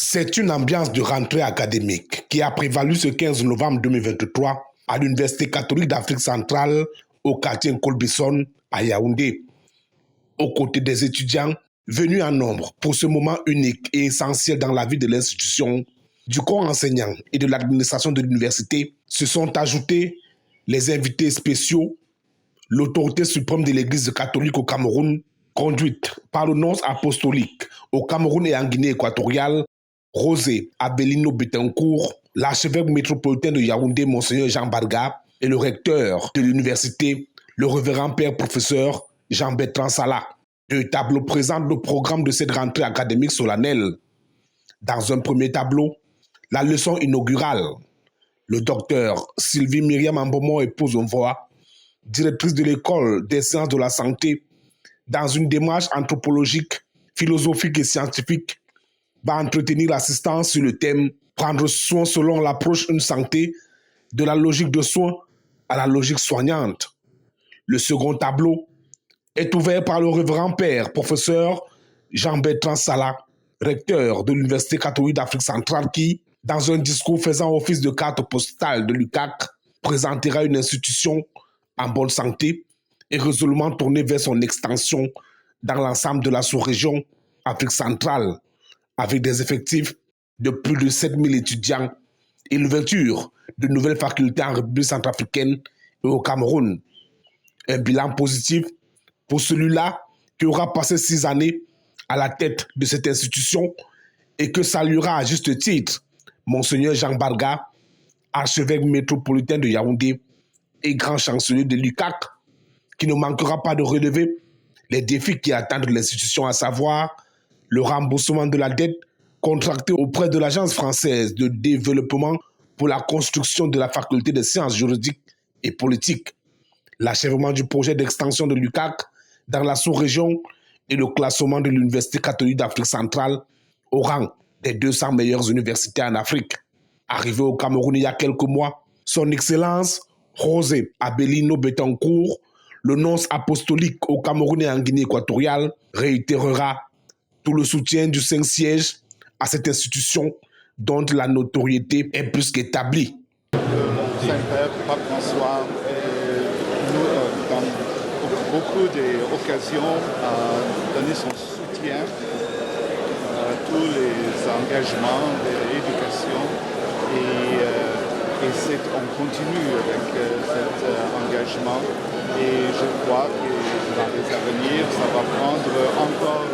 C'est une ambiance de rentrée académique qui a prévalu ce 15 novembre 2023 à l'Université catholique d'Afrique centrale au quartier Nkolbison à Yaoundé, aux côtés des étudiants venus en nombre pour ce moment unique et essentiel dans la vie de l'institution, du corps enseignant et de l'administration de l'université. Se sont ajoutés les invités spéciaux, l'autorité suprême de l'Église catholique au Cameroun, conduite par le nonce apostolique au Cameroun et en Guinée équatoriale, José Abelino Betancourt, l'archevêque métropolitain de Yaoundé, Monseigneur Jean Barga, et le recteur de l'université, le révérend père professeur Jean-Bertrand Salah. Deux tableaux présentent le programme de cette rentrée académique solennelle. Dans un premier tableau, la leçon inaugurale. Le docteur Sylvie Myriam Ambomo, épouse Onvoa, directrice de l'école des sciences de la santé, dans une démarche anthropologique, philosophique et scientifique, va entretenir l'assistance sur le thème « Prendre soin selon l'approche une santé, de la logique de soins à la logique soignante ». Le second tableau est ouvert par le révérend père, professeur Jean-Bertrand Salah, recteur de l'Université catholique d'Afrique centrale qui, dans un discours faisant office de carte postale de l'UCAC, présentera une institution en bonne santé et résolument tournée vers son extension dans l'ensemble de la sous-région Afrique centrale, avec des effectifs de plus de 7000 étudiants et l'ouverture de nouvelles facultés en République centrafricaine et au Cameroun. Un bilan positif pour celui-là qui aura passé 6 années à la tête de cette institution et que saluera à juste titre Monseigneur Jean Barga, archevêque métropolitain de Yaoundé et grand chancelier de l'UCAC, qui ne manquera pas de relever les défis qui attendent l'institution, à savoir le remboursement de la dette contractée auprès de l'Agence française de développement pour la construction de la faculté des sciences juridiques et politiques, l'achèvement du projet d'extension de l'UCAC dans la sous-région et le classement de l'Université catholique d'Afrique centrale au rang des 200 meilleures universités en Afrique. Arrivé au Cameroun il y a quelques mois, son Excellence José Abelino Betancourt, le nonce apostolique au Cameroun et en Guinée équatoriale, réitérera tout le soutien du Saint-Siège à cette institution dont la notoriété est plus qu'établie. Saint-Père, Pape François, nous, dans beaucoup d'occasions, a donné son soutien à tous les engagements de l'éducation et on continue avec cet engagement et je crois que dans les avenirs, ça va prendre encore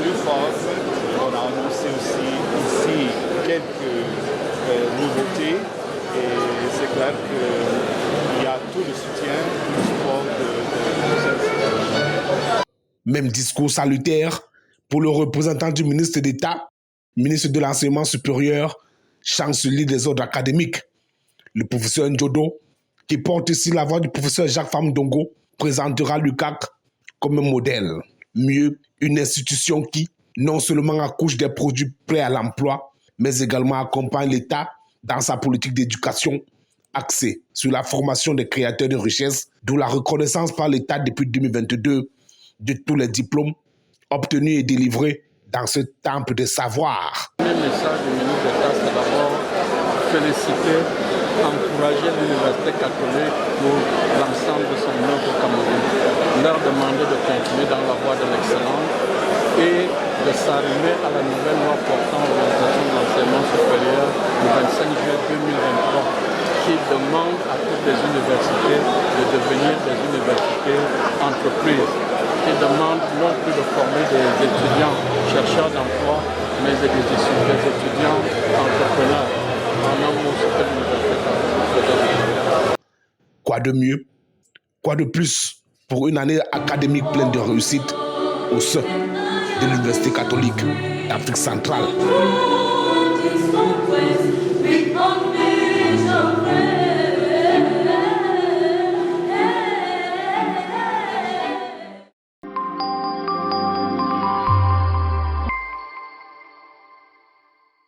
plus fort. On a annoncé aussi ici quelques nouveautés et c'est clair qu'il y a tout le soutien, tout le support de cette. Même discours salutaire pour le représentant du ministre d'État, ministre de l'Enseignement supérieur, chancelier des ordres académiques, le professeur Ndjodo, qui porte ici la voix du professeur Jacques Famdongo, présentera l'UCAC comme un modèle. Mieux, une institution qui, non seulement accouche des produits prêts à l'emploi, mais également accompagne l'État dans sa politique d'éducation axée sur la formation des créateurs de richesses, d'où la reconnaissance par l'État depuis 2022 de tous les diplômes obtenus et délivrés dans ce temple de savoir. Le message du ministre d'État, c'est d'abord féliciter, encourager l'Université catholique pour l'ensemble de son œuvre au Cameroun, leur demander de continuer dans la voie de l'excellence et de s'arrimer à la nouvelle loi portant l'organisation de l'enseignement supérieur du 25 juillet 2023 qui demande à toutes les universités de devenir des universités entreprises, qui demande non plus de former des étudiants chercheurs d'emploi, mais des étudiants entrepreneurs. En un mot, ce que l'université catholique. Quoi de mieux, quoi de plus pour une année académique pleine de réussite au sein de l'Université catholique d'Afrique centrale.